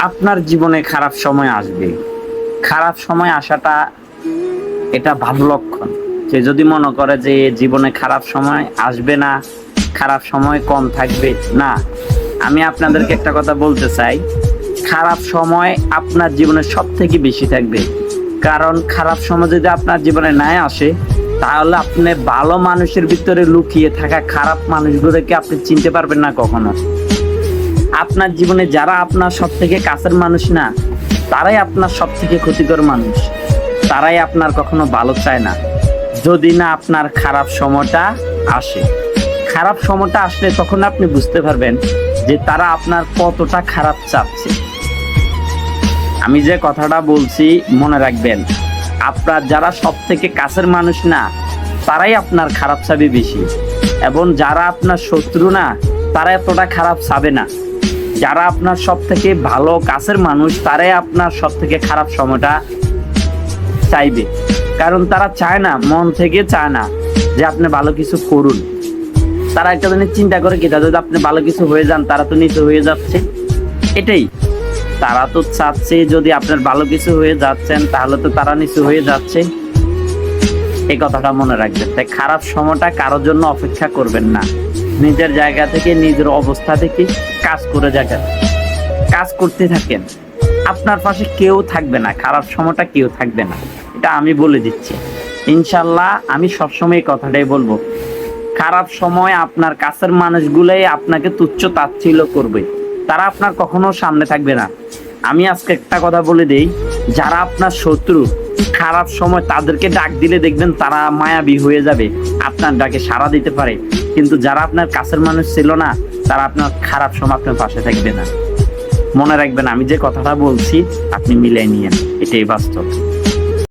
আপনার জীবনে খারাপ সময় আসবে। খারাপ সময় আসাটা এটা ভালো লক্ষণ। সে যদি মনে করে যে জীবনে খারাপ সময় আসবে না, খারাপ সময় কম থাকবে, না। আমি আপনাদেরকে একটা কথা বলতে চাই, খারাপ সময় আপনার জীবনে সব থেকে বেশি থাকবে। কারণ খারাপ সময় যদি আপনার জীবনে না আসে, তাহলে আপনি ভালো মানুষের ভিতরে লুকিয়ে থাকা খারাপ মানুষগুলোকে আপনি চিনতে পারবেন না কখনো। আপনার জীবনে যারা আপনার সব থেকে কাছের মানুষ না, তারাই আপনার সব থেকে ক্ষতিকর মানুষ। তারাই আপনার কখনো ভালো চায় না, যদি না আপনার খারাপ সময়টা আসে। খারাপ সময়টা আসলে তখন আপনি বুঝতে পারবেন যে তারা আপনার কতটা খারাপ চাচ্ছে। আমি যে কথাটা বলছি মনে রাখবেন, আপনার যারা সব থেকে কাছের মানুষ না, তারাই আপনার খারাপ চাবে বেশি। এবং যারা আপনার শত্রু না, তারা এতটা খারাপ চাবে না। যারা আপনার সব থেকে ভালো কাছের মানুষ, তারাই আপনার সব থেকে খারাপ সময়টা চাইবে। কারণ তারা চায় না, মন থেকে চায় না যে আপনি ভালো কিছু করুন। তারা একটা জিনিস চিন্তা করে কি, যদি আপনি ভালো কিছু হয়ে যান, তারা তো নিচে হয়ে যাচ্ছে। এটাই তারা তো চাচ্ছে, যদি আপনার ভালো কিছু হয়ে যাচ্ছেন, তাহলে তো তারা নিচু হয়ে যাচ্ছে। এই কথাটা মনে রাখবেন। তাই খারাপ সময়টা কারোর জন্য অপেক্ষা করবেন না। নিজের জায়গা থেকে, নিজের অবস্থা থেকে কাজ করে যাবেন, কাজ করতে থাকেন। আপনার পাশে কেউ থাকবে না, খারাপ সময়টা কেউ থাকবে না, এটা আমি বলে দিচ্ছি। ইনশাল্লাহ আমি সবসময় এই কথাটাই বলবো। খারাপ সময় আপনার কাছের মানুষগুলোই আপনাকে তুচ্ছ তাচ্ছিল্য করবে, তারা আপনার কখনো সামনে থাকবে না। আমি আজকে একটা কথা বলে দেই, যারা আপনার শত্রু, খারাপ সময় তাদেরকে ডাক দিলে দেখবেন তারা মায়াবী হয়ে যাবে, আপনার ডাকে সাড়া দিতে পারে। কিন্তু যারা আপনার কাছের মানুষ ছিল না, তারা আপনার খারাপ সময় আপনার পাশে থাকবে না। মনে রাখবেন, আমি যে কথাটা বলছি আপনি মিলিয়ে নিয়েন, এটাই বাস্তব।